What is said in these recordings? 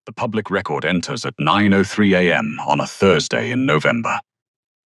The public record enters at 9:03 a.m. on a Thursday in November.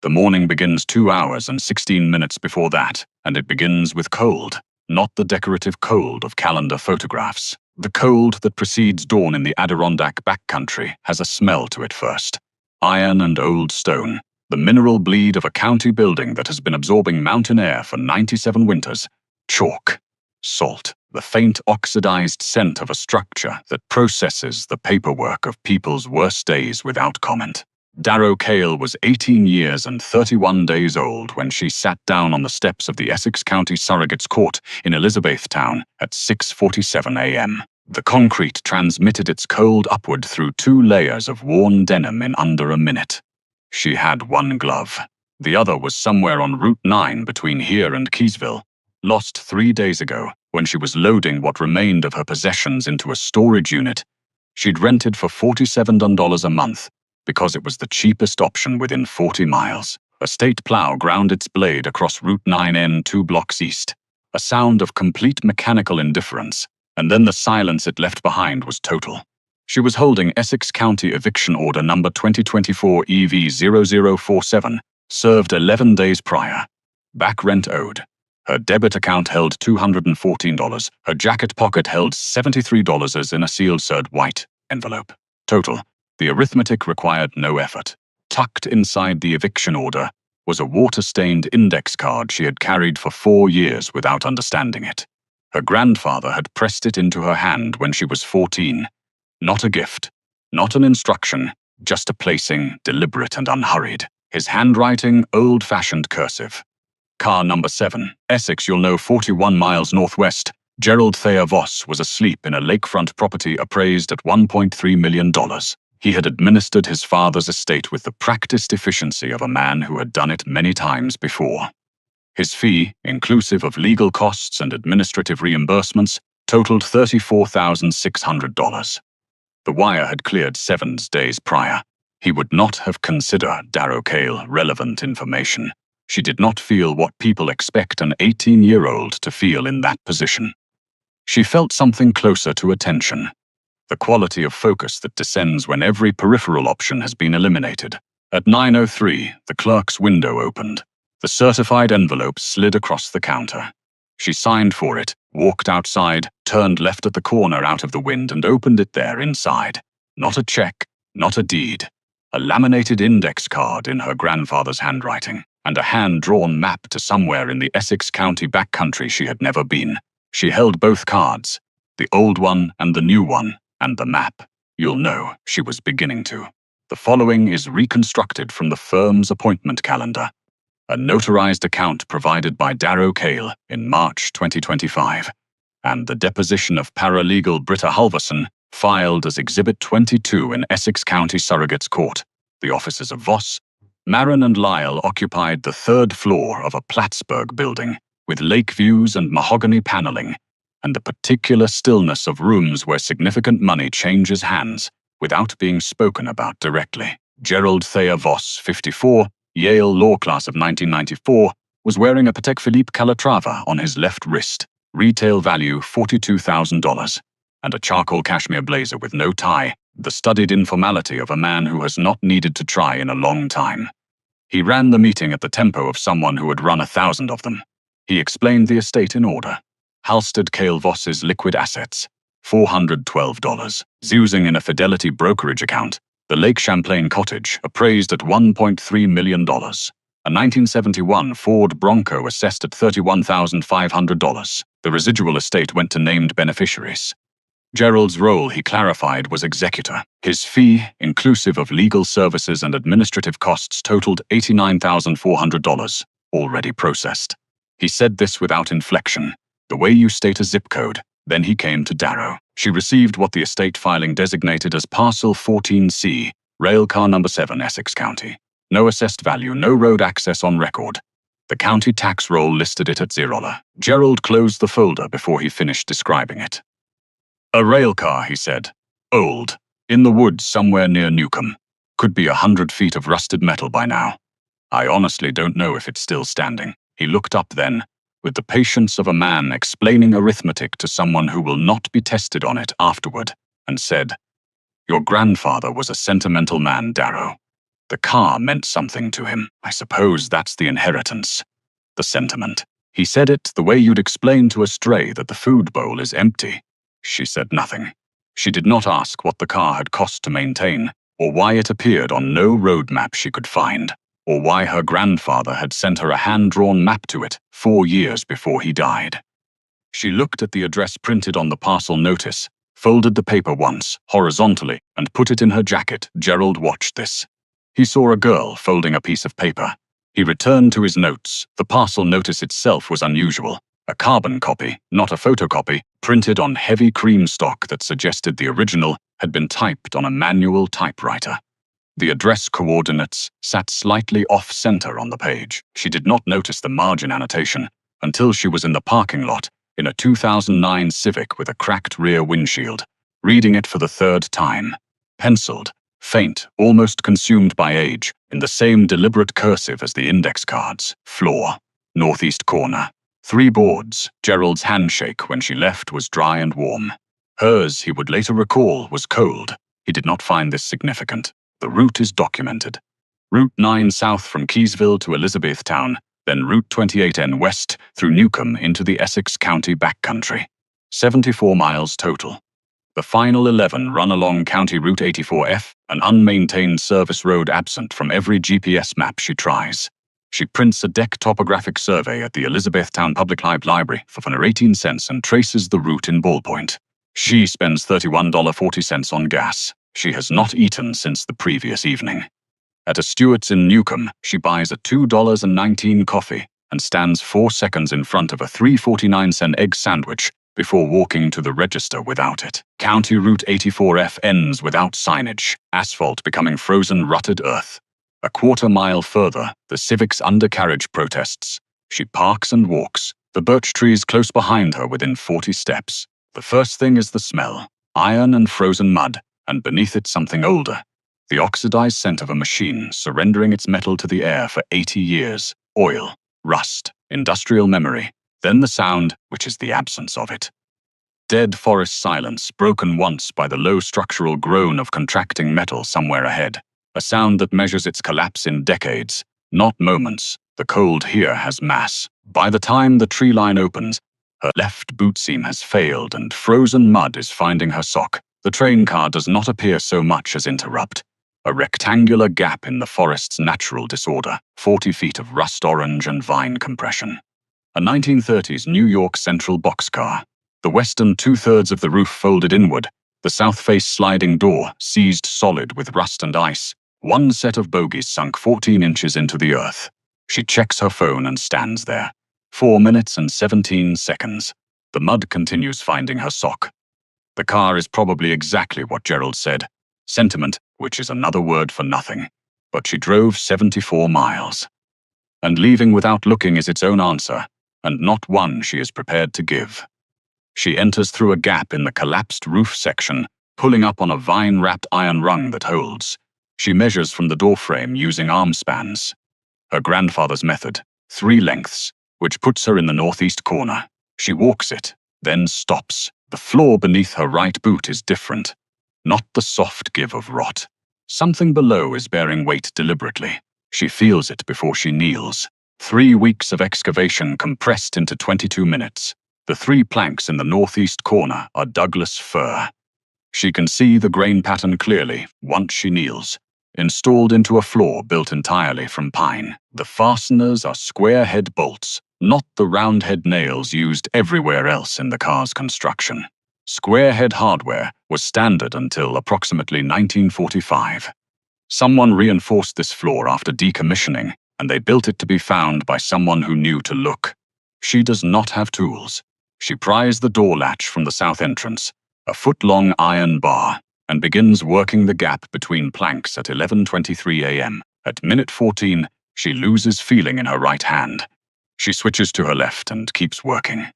The morning begins 2 hours and 16 minutes before that, and it begins with cold, not the decorative cold of calendar photographs. The cold that precedes dawn in the Adirondack backcountry has a smell to it first. Iron and old stone, the mineral bleed of a county building that has been absorbing mountain air for 97 winters. Chalk, salt, the faint oxidized scent of a structure that processes the paperwork of people's worst days without comment. Darrow Cale was 18 years and 31 days old when she sat down on the steps of the Essex County Surrogates Court in Elizabethtown at 6:47 a.m. The concrete transmitted its cold upward through 2 layers of worn denim in under a minute. She had one glove. The other was somewhere on Route 9 between here and Keysville, lost 3 days ago when she was loading what remained of her possessions into a storage unit she'd rented for $47 a month because it was the cheapest option within 40 miles. A state plow ground its blade across Route 9N 2 blocks east, a sound of complete mechanical indifference, and then the silence it left behind was total. She was holding Essex County Eviction Order number 2024 EV0047, served 11 days prior. Back rent owed. Her debit account held $214. Her jacket pocket held $73 as in a sealed white envelope. Total. The arithmetic required no effort. Tucked inside the eviction order was a water-stained index card she had carried for 4 years without understanding it. Her grandfather had pressed it into her hand when she was 14. Not a gift, not an instruction, just a placing, deliberate and unhurried. His handwriting, old-fashioned cursive. Car number 7, Essex, you'll know, 41 miles northwest. Gerald Thayer Voss was asleep in a lakefront property appraised at $1.3 million. He had administered his father's estate with the practiced efficiency of a man who had done it many times before. His fee, inclusive of legal costs and administrative reimbursements, totaled $34,600. The wire had cleared 7 days prior. He would not have considered Darrow Cale relevant information. She did not feel what people expect an 18-year-old to feel in that position. She felt something closer to attention. The quality of focus that descends when every peripheral option has been eliminated. At 9:03, the clerk's window opened. The certified envelope slid across the counter. She signed for it, walked outside, turned left at the corner out of the wind and opened it there inside. Not a check, not a deed. A laminated index card in her grandfather's handwriting, and a hand-drawn map to somewhere in the Essex County backcountry she had never been. She held both cards, the old one and the new one, and the map. You'll know, she was beginning to. The following is reconstructed from the firm's appointment calendar. A notarized account provided by Darrow Cale in March 2025, and the deposition of paralegal Britta Halverson filed as Exhibit 22 in Essex County Surrogates Court. The offices of Voss, Marin and Lyle occupied the 3rd floor of a Plattsburgh building, with lake views and mahogany paneling, and the particular stillness of rooms where significant money changes hands without being spoken about directly. Gerald Thayer Voss, 54, Yale law class of 1994, was wearing a Patek Philippe Calatrava on his left wrist, retail value $42,000, and a charcoal cashmere blazer with no tie, the studied informality of a man who has not needed to try in a long time. He ran the meeting at the tempo of someone who had run 1,000 of them. He explained the estate in order. Halstead Cale Voss's liquid assets, $412. Zoozing in a Fidelity brokerage account. The Lake Champlain cottage, appraised at $1.3 million. A 1971 Ford Bronco assessed at $31,500. The residual estate went to named beneficiaries. Gerald's role, he clarified, was executor. His fee, inclusive of legal services and administrative costs, totaled $89,400, already processed. He said this without inflection. The way you state a zip code. Then he came to Darrow. She received what the estate filing designated as Parcel 14C, Railcar number 7, Essex County. No assessed value, no road access on record. The county tax roll listed it at $0. Gerald closed the folder before he finished describing it. A railcar, he said. Old. In the woods somewhere near Newcomb. Could be 100 feet of rusted metal by now. I honestly don't know if it's still standing. He looked up then, with the patience of a man explaining arithmetic to someone who will not be tested on it afterward, and said, Your grandfather was a sentimental man, Darrow. The car meant something to him. I suppose that's the inheritance. The sentiment. He said it the way you'd explain to a stray that the food bowl is empty. She said nothing. She did not ask what the car had cost to maintain, or why it appeared on no road map she could find, or why her grandfather had sent her a hand-drawn map to it 4 years before he died. She looked at the address printed on the parcel notice, folded the paper once, horizontally, and put it in her jacket. Gerald watched this. He saw a girl folding a piece of paper. He returned to his notes. The parcel notice itself was unusual. A carbon copy, not a photocopy, printed on heavy cream stock that suggested the original had been typed on a manual typewriter. The address coordinates sat slightly off-center on the page. She did not notice the margin annotation until she was in the parking lot in a 2009 Civic with a cracked rear windshield, reading it for the 3rd time. Penciled, faint, almost consumed by age, in the same deliberate cursive as the index cards. Floor, northeast corner. 3 boards. Gerald's handshake when she left was dry and warm. Hers, he would later recall, was cold. He did not find this significant. The route is documented. Route 9 south from Keysville to Elizabethtown, then Route 28N west through Newcomb into the Essex County backcountry. 74 miles total. The final 11 run along County Route 84F, an unmaintained service road absent from every GPS map she tries. She prints a deck topographic survey at the Elizabethtown Public Library for 18 cents and traces the route in ballpoint. She spends $31.40 on gas. She has not eaten since the previous evening. At a Stewart's in Newcomb, she buys a $2.19 coffee and stands 4 seconds in front of a 3.49 egg sandwich before walking to the register without it. County Route 84F ends without signage, asphalt becoming frozen rutted earth. A quarter mile further, the Civic's undercarriage protests. She parks and walks, the birch trees close behind her within 40 steps. The first thing is the smell, iron and frozen mud, and beneath it something older. The oxidized scent of a machine surrendering its metal to the air for 80 years. Oil, rust, industrial memory, then the sound, which is the absence of it. Dead forest silence, broken once by the low structural groan of contracting metal somewhere ahead. A sound that measures its collapse in decades, not moments. The cold here has mass. By the time the tree line opens, her left boot seam has failed and frozen mud is finding her sock. The train car does not appear so much as interrupt. A rectangular gap in the forest's natural disorder, 40 feet of rust orange and vine compression. A 1930s New York Central boxcar. The western 2/3 of the roof folded inward, the south face sliding door seized solid with rust and ice. One set of bogies sunk 14 inches into the earth. She checks her phone and stands there. 4 minutes and 17 seconds. The mud continues finding her sock. The car is probably exactly what Gerald said. Sentiment, which is another word for nothing. But she drove 74 miles. And leaving without looking is its own answer, and not one she is prepared to give. She enters through a gap in the collapsed roof section, pulling up on a vine-wrapped iron rung that holds. She measures from the doorframe using arm spans. Her grandfather's method, 3 lengths, which puts her in the northeast corner. She walks it, then stops. The floor beneath her right boot is different. Not the soft give of rot. Something below is bearing weight deliberately. She feels it before she kneels. 3 weeks of excavation compressed into 22 minutes. The 3 planks in the northeast corner are Douglas fir. She can see the grain pattern clearly once she kneels. Installed into a floor built entirely from pine. The fasteners are square head bolts, not the round head nails used everywhere else in the car's construction. Square head hardware was standard until approximately 1945. Someone reinforced this floor after decommissioning, and they built it to be found by someone who knew to look. She does not have tools. She pries the door latch from the south entrance, a foot-long iron bar, and begins working the gap between planks at 11:23 a.m. At minute 14, she loses feeling in her right hand. She switches to her left and keeps working.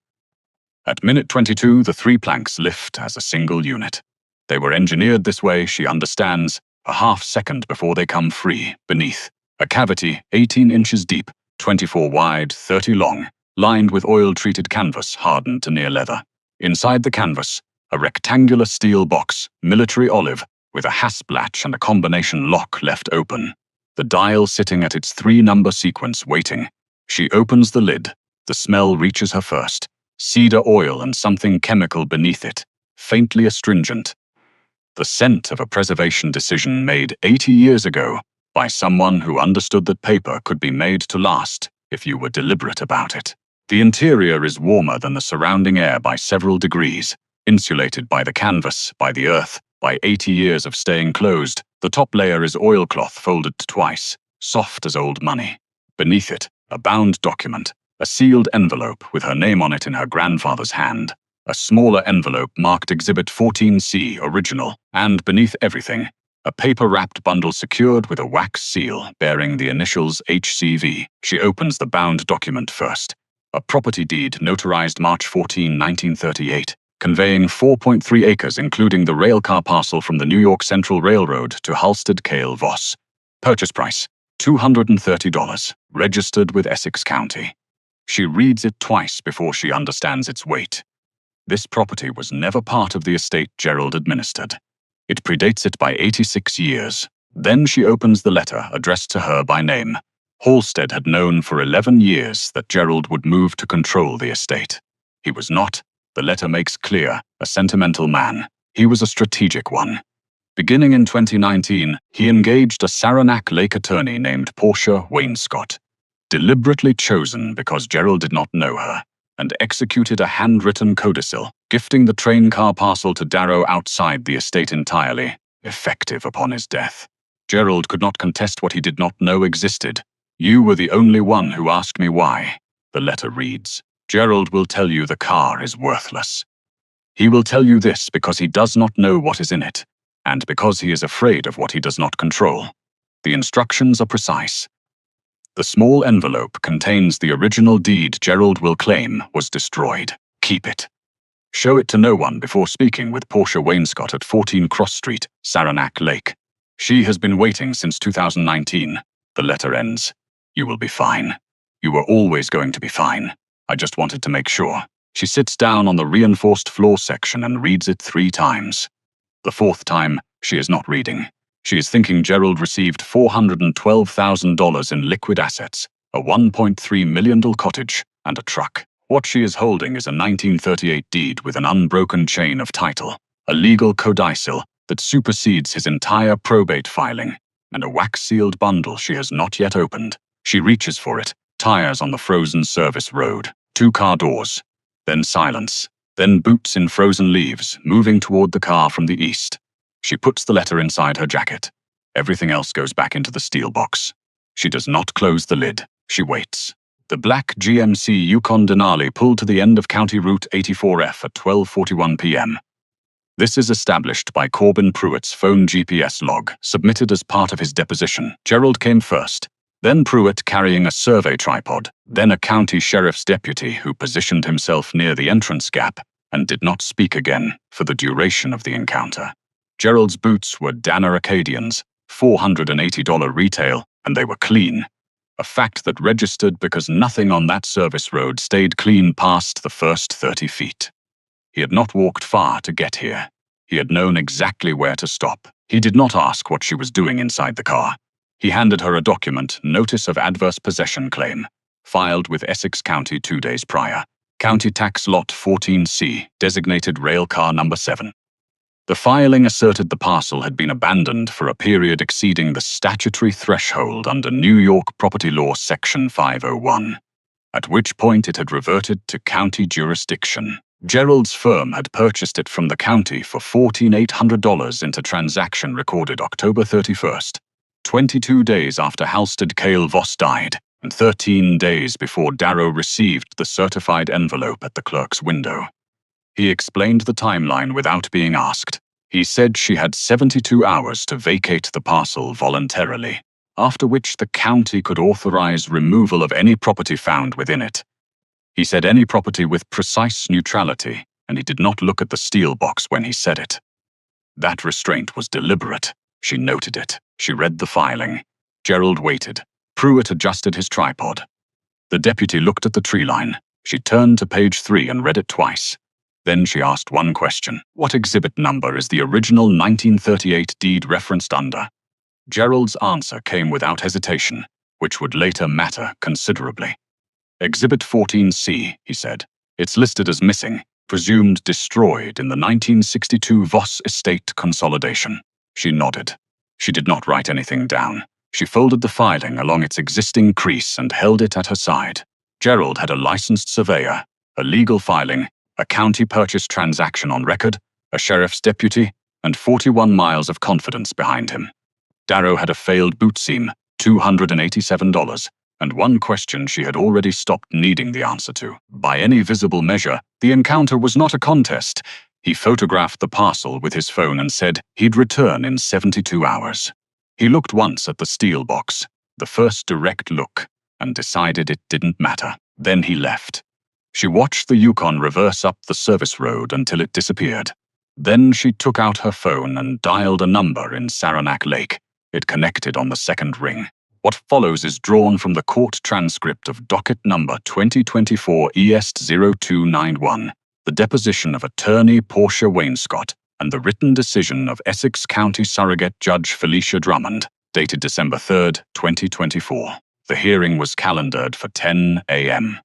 At minute 22, the 3 planks lift as a single unit. They were engineered this way, she understands, a half second before they come free, beneath. A cavity 18 inches deep, 24 wide, 30 long, lined with oil-treated canvas hardened to near leather. Inside the canvas, a rectangular steel box, military olive, with a hasp latch and a combination lock left open. The dial sitting at its 3-number sequence waiting. She opens the lid. The smell reaches her first. Cedar oil and something chemical beneath it, faintly astringent. The scent of a preservation decision made 80 years ago by someone who understood that paper could be made to last if you were deliberate about it. The interior is warmer than the surrounding air by several degrees, insulated by the canvas, by the earth, by 80 years of staying closed. The top layer is oilcloth folded twice, soft as old money. Beneath it, a bound document, a sealed envelope with her name on it in her grandfather's hand. A smaller envelope marked Exhibit 14C Original, and beneath everything, a paper-wrapped bundle secured with a wax seal bearing the initials HCV. She opens the bound document first. A property deed notarized March 14, 1938, conveying 4.3 acres including the railcar parcel from the New York Central Railroad to Halstead-Cale Voss. Purchase price, $230, registered with Essex County. She reads it twice before she understands its weight. This property was never part of the estate Gerald administered. It predates it by 86 years. Then she opens the letter addressed to her by name. Halstead had known for 11 years that Gerald would move to control the estate. He was not, the letter makes clear, a sentimental man. He was a strategic one. Beginning in 2019, he engaged a Saranac Lake attorney named Portia Wainscott, deliberately chosen because Gerald did not know her, and executed a handwritten codicil, gifting the train car parcel to Darrow outside the estate entirely, effective upon his death. Gerald could not contest what he did not know existed. You were the only one who asked me why. The letter reads, Gerald will tell you the car is worthless. He will tell you this because he does not know what is in it, and because he is afraid of what he does not control. The instructions are precise. The small envelope contains the original deed Gerald will claim was destroyed. Keep it. Show it to no one before speaking with Portia Wainscott at 14 Cross Street, Saranac Lake. She has been waiting since 2019. The letter ends. You will be fine. You were always going to be fine. I just wanted to make sure. She sits down on the reinforced floor section and reads it 3 times. The 4th time, she is not reading. She is thinking Gerald received $412,000 in liquid assets, a $1.3 million cottage, and a truck. What she is holding is a 1938 deed with an unbroken chain of title, a legal codicil that supersedes his entire probate filing, and a wax-sealed bundle she has not yet opened. She reaches for it, tires on the frozen service road, 2 car doors, then silence, then boots in frozen leaves, moving toward the car from the east. She puts the letter inside her jacket. Everything else goes back into the steel box. She does not close the lid. She waits. The black GMC Yukon Denali pulled to the end of County Route 84F at 12:41 p.m. This is established by Corbin Pruitt's phone GPS log, submitted as part of his deposition. Gerald came first, then Pruitt carrying a survey tripod, then a county sheriff's deputy who positioned himself near the entrance gap and did not speak again for the duration of the encounter. Gerald's boots were Danner Acadians, $480 retail, and they were clean. A fact that registered because nothing on that service road stayed clean past the first 30 feet. He had not walked far to get here. He had known exactly where to stop. He did not ask what she was doing inside the car. He handed her a document, Notice of Adverse Possession Claim, filed with Essex County 2 days prior. County Tax Lot 14C, designated rail car number 7. The filing asserted the parcel had been abandoned for a period exceeding the statutory threshold under New York Property Law Section 501, at which point it had reverted to county jurisdiction. Gerald's firm had purchased it from the county for $1,400 into transaction recorded October 31st, 22 days after Halstead-Cale Voss died, and 13 days before Darrow received the certified envelope at the clerk's window. He explained the timeline without being asked. He said she had 72 hours to vacate the parcel voluntarily, after which the county could authorize removal of any property found within it. He said any property with precise neutrality, and he did not look at the steel box when he said it. That restraint was deliberate. She noted it. She read the filing. Gerald waited. Pruitt adjusted his tripod. The deputy looked at the tree line. She turned to page 3 and read it twice. Then she asked one question. What exhibit number is the original 1938 deed referenced under? Gerald's answer came without hesitation, which would later matter considerably. Exhibit 14C, he said. It's listed as missing, presumed destroyed in the 1962 Voss estate consolidation. She nodded. She did not write anything down. She folded the filing along its existing crease and held it at her side. Gerald had a licensed surveyor, a legal filing, a county purchase transaction on record, a sheriff's deputy, and 41 miles of confidence behind him. Darrow had a failed boot seam, $287, and one question she had already stopped needing the answer to. By any visible measure, the encounter was not a contest. He photographed the parcel with his phone and said he'd return in 72 hours. He looked once at the steel box, the first direct look, and decided it didn't matter. Then he left. She watched the Yukon reverse up the service road until it disappeared. Then she took out her phone and dialed a number in Saranac Lake. It connected on the second ring. What follows is drawn from the court transcript of docket number 2024 EST 0291, the deposition of attorney Portia Wainscott, and the written decision of Essex County Surrogate Judge Felicia Drummond, dated December 3, 2024. The hearing was calendared for 10 a.m.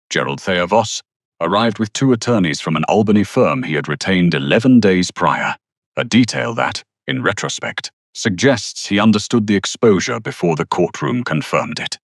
Gerald Thayer Voss arrived with two attorneys from an Albany firm he had retained 11 days prior, a detail that, in retrospect, suggests he understood the exposure before the courtroom confirmed it.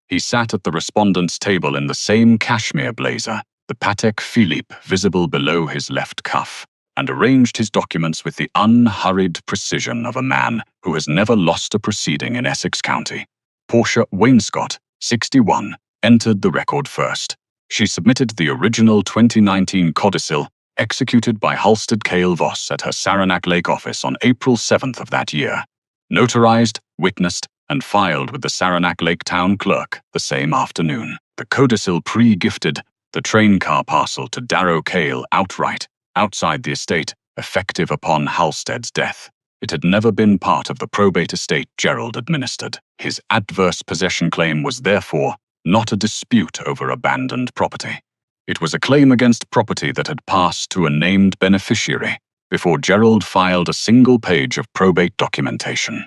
He sat at the respondent's table in the same cashmere blazer, the Patek Philippe visible below his left cuff, and arranged his documents with the unhurried precision of a man who has never lost a proceeding in Essex County. Portia Wainscott, 61, entered the record first. She submitted the original 2019 codicil executed by Halstead Cale Voss at her Saranac Lake office on April 7th of that year, notarized, witnessed, and filed with the Saranac Lake town clerk the same afternoon. The codicil pre-gifted the train car parcel to Darrow Cale outright, outside the estate, effective upon Halstead's death. It had never been part of the probate estate Gerald administered. His adverse possession claim was therefore not a dispute over abandoned property. It was a claim against property that had passed to a named beneficiary before Gerald filed a single page of probate documentation.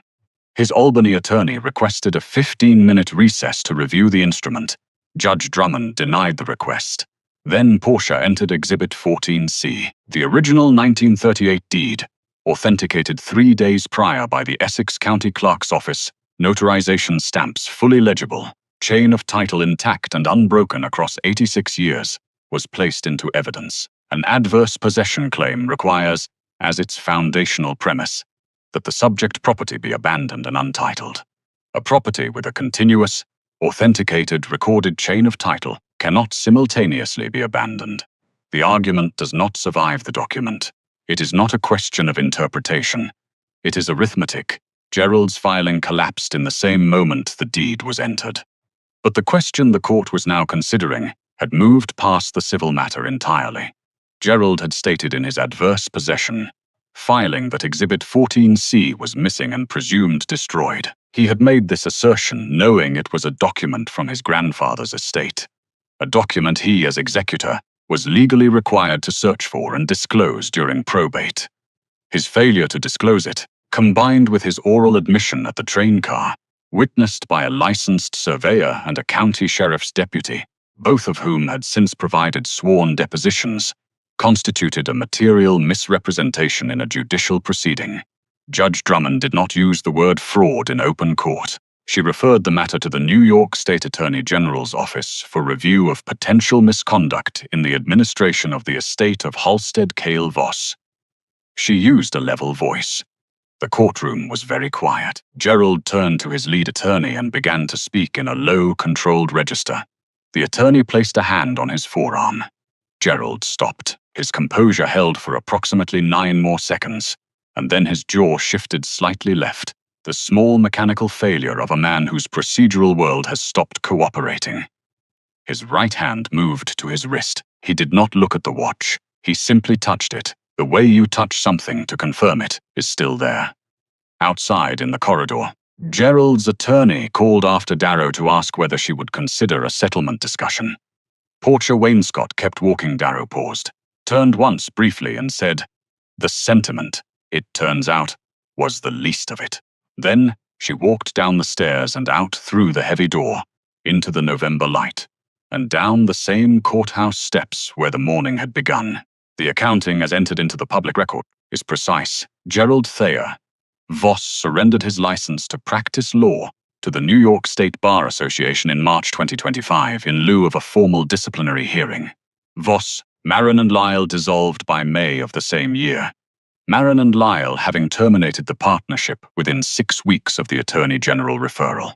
His Albany attorney requested a 15-minute recess to review the instrument. Judge Drummond denied the request. Then Portia entered Exhibit 14C, the original 1938 deed, authenticated 3 days prior by the Essex County Clerk's office, notarization stamps fully legible, chain of title intact and unbroken across 86 years, was placed into evidence. An adverse possession claim requires, as its foundational premise, that the subject property be abandoned and untitled. A property with a continuous, authenticated, recorded chain of title cannot simultaneously be abandoned. The argument does not survive the document. It is not a question of interpretation. It is arithmetic. Gerald's filing collapsed in the same moment the deed was entered. But the question the court was now considering had moved past the civil matter entirely. Gerald had stated in his adverse possession filing that Exhibit 14C was missing and presumed destroyed. He had made this assertion knowing it was a document from his grandfather's estate, a document he, as executor, was legally required to search for and disclose during probate. His failure to disclose it, combined with his oral admission at the train car, witnessed by a licensed surveyor and a county sheriff's deputy, both of whom had since provided sworn depositions, constituted a material misrepresentation in a judicial proceeding. Judge Drummond did not use the word fraud in open court. She referred the matter to the New York State Attorney General's office for review of potential misconduct in the administration of the estate of Halstead Cale Voss. She used a level voice. The courtroom was very quiet. Gerald turned to his lead attorney and began to speak in a low, controlled register. The attorney placed a hand on his forearm. Gerald stopped. His composure held for approximately 9 more seconds, and then his jaw shifted slightly left, the small mechanical failure of a man whose procedural world has stopped cooperating. His right hand moved to his wrist. He did not look at the watch. He simply touched it. The way you touch something to confirm it is still there. Outside in the corridor, Gerald's attorney called after Darrow to ask whether she would consider a settlement discussion. Portia Wainscott kept walking. Darrow paused. turned once briefly and said, "The sentiment, it turns out, was the least of it." Then she walked down the stairs and out through the heavy door, into the November light, and down the same courthouse steps where the morning had begun. The accounting as entered into the public record is precise. Gerald Thayer Voss surrendered his license to practice law to the New York State Bar Association in March 2025 in lieu of a formal disciplinary hearing. Voss, Marin and Lyle dissolved by May of the same year. Marin and Lyle having terminated the partnership within 6 weeks of the Attorney General referral.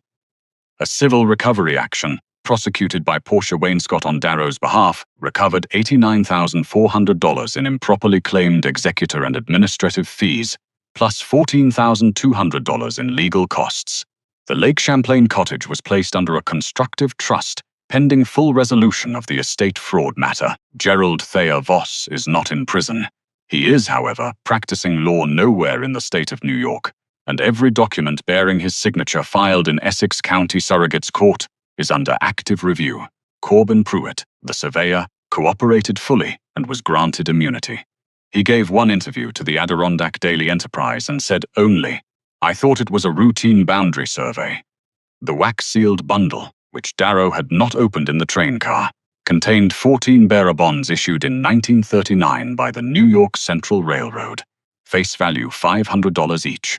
A civil recovery action, prosecuted by Portia Wainscott on Darrow's behalf, recovered $89,400 in improperly claimed executor and administrative fees, plus $14,200 in legal costs. The Lake Champlain cottage was placed under a constructive trust, pending full resolution of the estate fraud matter. Gerald Thayer Voss is not in prison. He is, however, practicing law nowhere in the state of New York, and every document bearing his signature filed in Essex County Surrogate's Court is under active review. Corbin Pruitt, the surveyor, cooperated fully and was granted immunity. He gave one interview to the Adirondack Daily Enterprise and said only, "I thought it was a routine boundary survey." The wax-sealed bundle, which Darrow had not opened in the train car, contained 14 bearer bonds issued in 1939 by the New York Central Railroad, face value $500 each.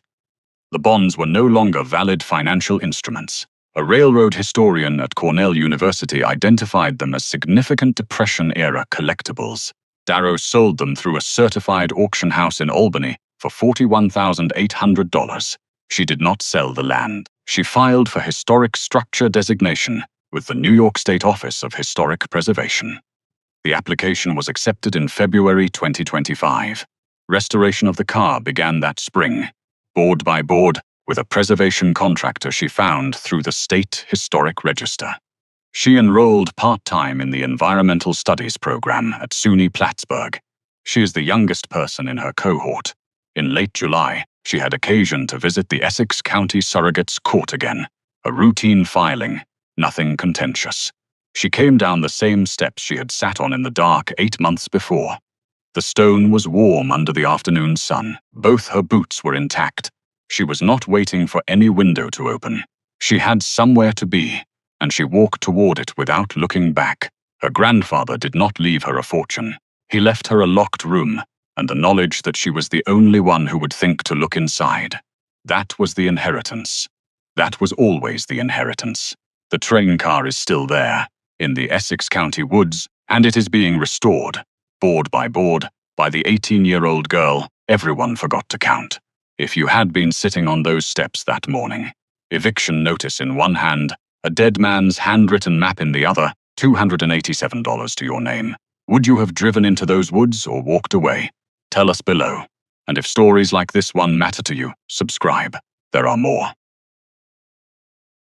The bonds were no longer valid financial instruments. A railroad historian at Cornell University identified them as significant Depression-era collectibles. Darrow sold them through a certified auction house in Albany for $41,800. She did not sell the land. She filed for historic structure designation with the New York State Office of Historic Preservation. The application was accepted in February 2025. Restoration of the car began that spring, board by board, with a preservation contractor she found through the State Historic Register. She enrolled part-time in the Environmental Studies program at SUNY Plattsburgh. She is the youngest person in her cohort. In late July, she had occasion to visit the Essex County Surrogate's Court again. A routine filing, nothing contentious. She came down the same steps she had sat on in the dark 8 months before. The stone was warm under the afternoon sun. Both her boots were intact. She was not waiting for any window to open. She had somewhere to be, and she walked toward it without looking back. Her grandfather did not leave her a fortune. He left her a locked room, and the knowledge that she was the only one who would think to look inside. That was the inheritance. That was always the inheritance. The train car is still there, in the Essex County woods, and it is being restored, board, by the 18-year-old girl everyone forgot to count. If you had been sitting on those steps that morning, eviction notice in one hand, a dead man's handwritten map in the other, $287 to your name, would you have driven into those woods or walked away? Tell us below. And if stories like this one matter to you, subscribe. There are more.